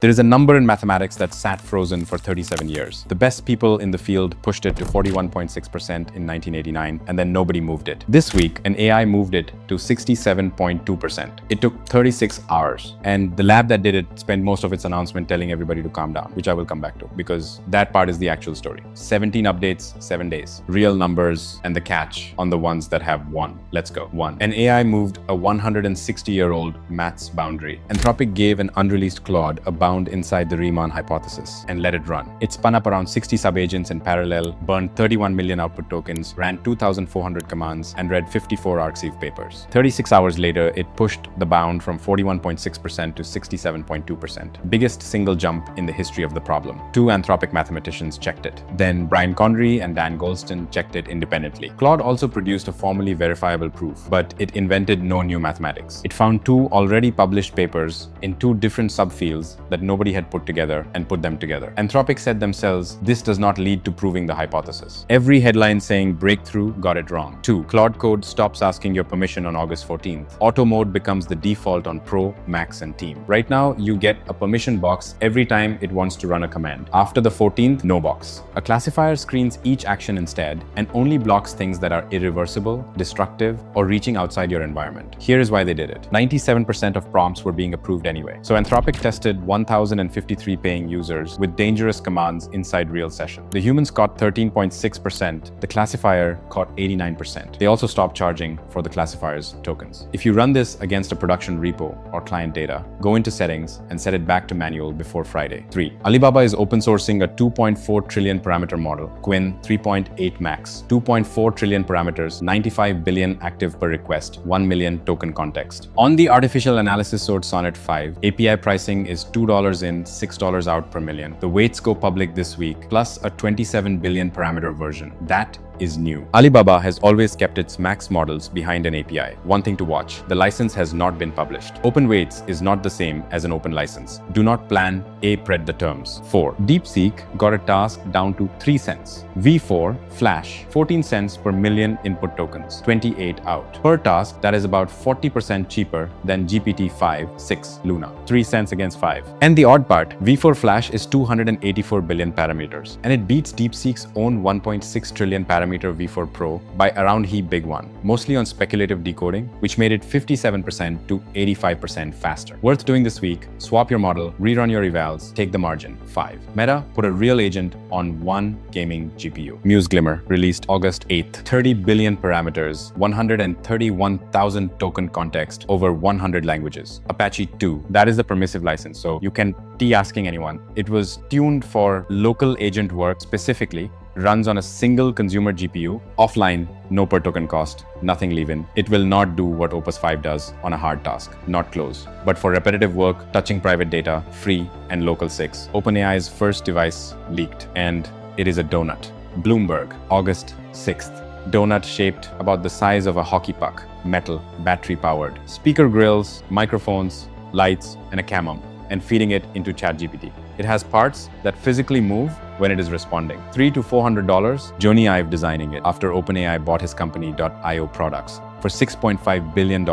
There is a number in mathematics that sat frozen for 37 years. The best people in the field pushed it to 41.6% in 1989, and then nobody moved it. This week, an AI moved it to 67.2%. It took 36 hours, and the lab that did it spent most of its announcement telling everybody to calm down, which I will come back to, because that part is the actual story. 17 updates, 7 days. Real numbers, and the catch on the ones that have one. Let's go. 1. An AI moved a 160-year-old maths boundary. Anthropic gave an unreleased Claude a bound inside the Riemann hypothesis and let it run. It spun up around 60 subagents in parallel, burned 31 million output tokens, ran 2,400 commands, and read 54 arXiv papers. 36 hours later, it pushed the bound from 41.6% to 67.2%. Biggest single jump in the history of the problem. 2 Anthropic mathematicians checked it. Then Brian Connery and Dan Goldston checked it independently. Claude also produced a formally verifiable proof, but it invented no new mathematics. It found 2 already published papers in 2 different subfields that nobody had put together and put them together. Anthropic said themselves, this does not lead to proving the hypothesis. Every headline saying breakthrough got it wrong. 2. Claude Code stops asking your permission on August 14th. Auto mode becomes the default on Pro, Max, and Team. Right now, you get a permission box every time it wants to run a command. After the 14th, no box. A classifier screens each action instead and only blocks things that are irreversible, destructive, or reaching outside your environment. Here is why they did it. 97% of prompts were being approved anyway. So Anthropic tested 1,053 paying users with dangerous commands inside real session. The humans caught 13.6%. The classifier caught 89%. They also stopped charging for the classifier's tokens. If you run this against a production repo or client data, go into settings and set it back to manual before Friday. 3. Alibaba is open sourcing a 2.4 trillion parameter model, Quinn 3.8 Max. 2.4 trillion parameters, 95 billion active per request, 1 million token context. On the artificial analysis source Sonnet 5, API pricing is $2 in, $6 out per million. The weights go public this week, plus a 27 billion parameter version. That is new. Alibaba has always kept its max models behind an API. One thing to watch, the license has not been published. Open weights is not the same as an open license. Do not plan pred the terms. 4. DeepSeek got a task down to 3 cents. V4 Flash 14 cents per million input tokens, 28 out. Per task, that is about 40% cheaper than GPT-5, 6 Luna. 3 cents against 5. And the odd part, V4 Flash is 284 billion parameters, and it beats DeepSeek's own 1.6 trillion parameter V4 Pro by around heap big one, mostly on speculative decoding, which made it 57% to 85% faster. Worth doing this week, swap your model, rerun your evals, take the margin. 5. Meta put a real agent on one gaming GPU. Muse Glimmer released August 8th. 30 billion parameters, 131,000 token context, over 100 languages. Apache 2, that is the permissive license, so you can asking anyone. It was tuned for local agent work specifically, runs on a single consumer GPU, offline, no per token cost, nothing leave-in. It will not do what Opus 5 does on a hard task, not close. But for repetitive work, touching private data, free, and local 6. OpenAI's first device leaked, and it is a donut. Bloomberg, August 6th. Donut shaped about the size of a hockey puck, metal, battery-powered. Speaker grills, microphones, lights, and a camera, and feeding it into ChatGPT. It has parts that physically move when it is responding. $300 to $400, Jony Ive designing it after OpenAI bought his company .io Products for $6.5 billion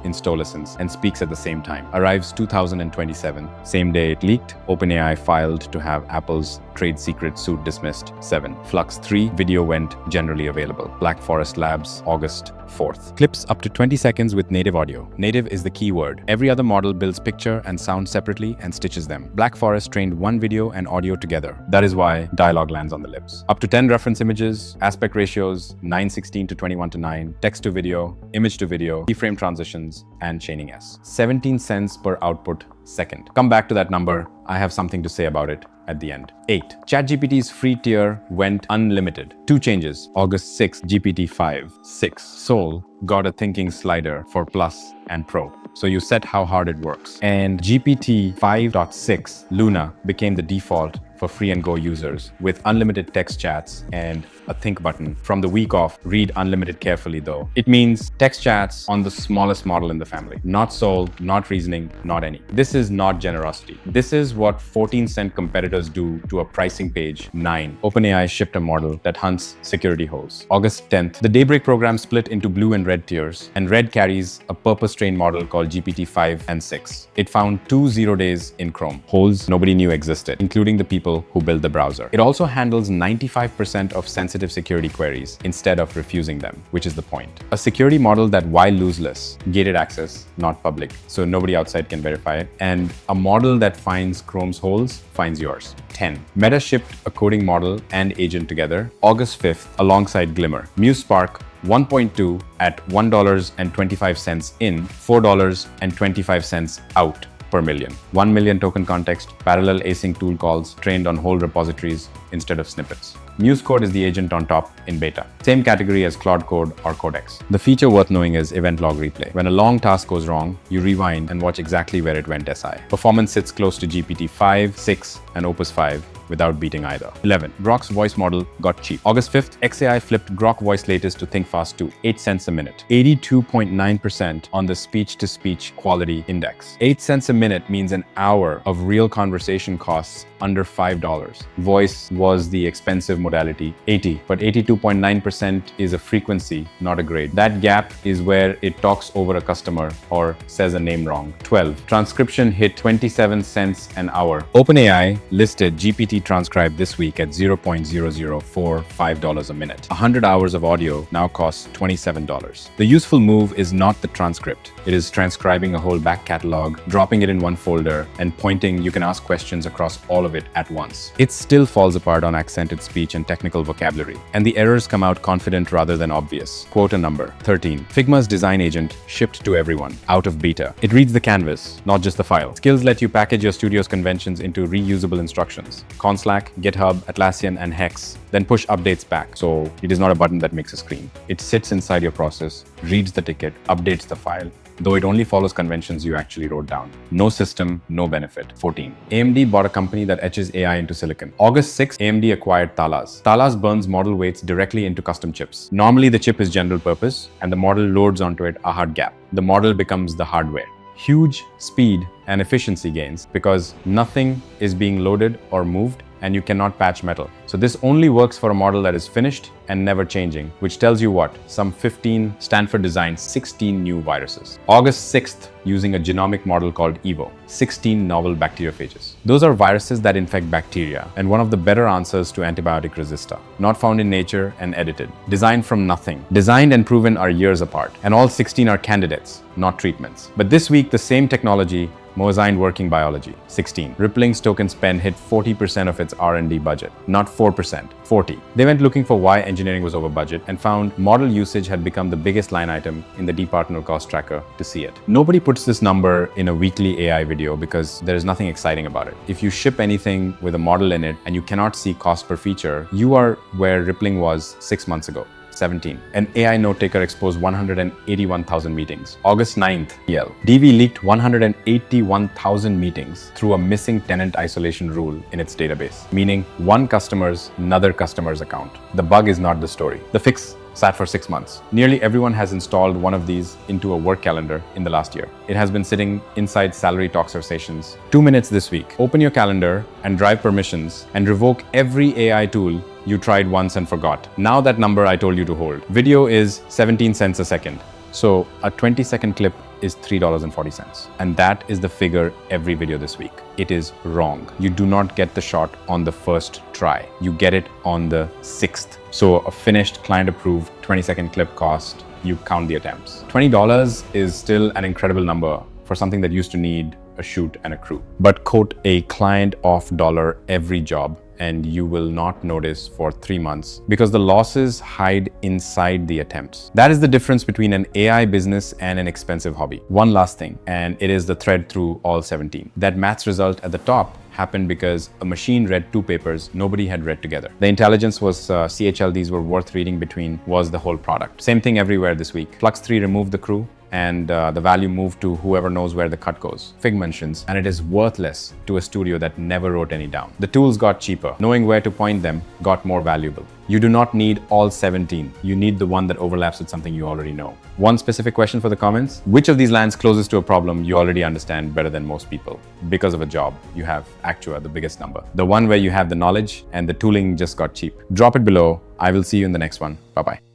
in Stolescence and speaks at the same time. Arrives 2027. Same day it leaked, OpenAI filed to have Apple's trade secret suit dismissed. 7. Flux 3 video went generally available. Black Forest Labs, August 4th. Clips up to 20 seconds with native audio. Native is the key word. Every other model builds picture and sound separately and stitches them. Black Forest trained one video and audio together. That is why dialogue lands on the lips. Up to 10 reference images, aspect ratios, 9:16 to 21 to 9, text to video, image to video, keyframe transitions, and chaining S. 17 cents per output second. Come back to that number. I have something to say about it at the end. 8. ChatGPT's free tier went unlimited. 2 changes. August 6, GPT-5, 6. Sol got a thinking slider for Plus and Pro. So you set how hard it works. And GPT 5.6 Luna became the default for for free and go users with unlimited text chats and a think button. From the week off, read unlimited carefully though. It means text chats on the smallest model in the family. Not soul, not reasoning, not any. This is not generosity. This is what 14-cent competitors do to a pricing page 9. OpenAI shipped a model that hunts security holes. August 10th, the Daybreak program split into blue and red tiers, and red carries a purpose-trained model called GPT-5 and 6. It found 2 0 days in Chrome. Holes nobody knew existed, including the people who built the browser. It also handles 95% of sensitive security queries instead of refusing them, which is the point. A security model that, while loseless, gated access, not public, so nobody outside can verify it, and a model that finds Chrome's holes finds yours. 10. Meta shipped a coding model and agent together August 5th alongside Glimmer. Muse Spark 1.2 at $1.25 in, $4.25 out per million. 1 million token context, parallel async tool calls trained on whole repositories instead of snippets. Muse Code is the agent on top in beta. Same category as Claude Code or Codex. The feature worth knowing is event log replay. When a long task goes wrong, you rewind and watch exactly where it went SI. Performance sits close to GPT-5, 6, and Opus 5 without beating either. 11. Grok's voice model got cheap. August 5th, XAI flipped Grok Voice Latest to ThinkFast 2, 8 cents a minute. 82.9% on the speech-to-speech quality index. 8 cents a minute means an hour of real conversation costs under $5. Voice was the expensive modality, 80, but 82.9% is a frequency, not a grade. That gap is where it talks over a customer or says a name wrong. 12. Transcription hit 27 cents an hour. OpenAI listed GPT Transcribe this week at $0.0045 a minute. 100 hours of audio now costs $27. The useful move is not the transcript. It is transcribing a whole back catalog, dropping it in one folder, and pointing you can ask questions across all of it at once. It still falls apart on accented speech and technical vocabulary, and the errors come out confident rather than obvious. Quote a number. 13. Figma's design agent shipped to everyone, out of beta. It reads the canvas, not just the file. Skills let you package your studio's conventions into reusable instructions. Conslack, GitHub, Atlassian, and Hex. Then push updates back. So it is not a button that makes a screen. It sits inside your process, reads the ticket, updates the file, though it only follows conventions you actually wrote down. No system, no benefit. 14. AMD bought a company that etches AI into silicon. August 6th, AMD acquired Talas. Talas burns model weights directly into custom chips. Normally, the chip is general purpose, and the model loads onto it a hard gap. The model becomes the hardware. Huge speed and efficiency gains because nothing is being loaded or moved, and you cannot patch metal. So this only works for a model that is finished and never changing, which tells you what? Some 15 Stanford designed 16 new viruses. August 6th, using a genomic model called EVO, 16 novel bacteriophages. Those are viruses that infect bacteria, and one of the better answers to antibiotic resistor. Not found in nature and edited. Designed from nothing. Designed and proven are years apart, and all 16 are candidates, not treatments. But this week, the same technology Mozigned working biology. 16. Rippling's token spend hit 40% of its R&D budget, not 4%, 40. They went looking for why engineering was over budget and found model usage had become the biggest line item in the departmental cost tracker to see it. Nobody puts this number in a weekly AI video because there is nothing exciting about it. If you ship anything with a model in it and you cannot see cost per feature, you are where Rippling was 6 months ago. 17. An AI note-taker exposed 181,000 meetings. August 9th, DV leaked 181,000 meetings through a missing tenant isolation rule in its database, meaning one customer's another customer's account. The bug is not the story. The fix sat for 6 months. Nearly everyone has installed one of these into a work calendar in the last year. It has been sitting inside salary talks or sessions. 2 minutes this week. Open your calendar and drive permissions and revoke every AI tool you tried once and forgot. Now that number I told you to hold. Video is 17 cents a second. So a 20-second clip is $3.40. And that is the figure every video this week. It is wrong. You do not get the shot on the first try. You get it on the 6th. So a finished client-approved 20-second clip cost, you count the attempts. $20 is still an incredible number for something that used to need a shoot and a crew. But quote a client off dollar every job, and you will not notice for 3 months because the losses hide inside the attempts. That is the difference between an AI business and an expensive hobby. One last thing, and it is the thread through all 17. That maths result at the top happened because a machine read 2 papers nobody had read together. The intelligence was CHL, these were worth reading between, was the whole product. Same thing everywhere this week. Flux 3 removed the crew and the value moved to whoever knows where the cut goes. Fig mentions, and it is worthless to a studio that never wrote any down. The tools got cheaper. Knowing where to point them got more valuable. You do not need all 17. You need the one that overlaps with something you already know. One specific question for the comments: which of these lands closest to a problem you already understand better than most people? Because of a job, you have Actua, the biggest number. The one where you have the knowledge and the tooling just got cheap. Drop it below. I will see you in the next one. Bye-bye.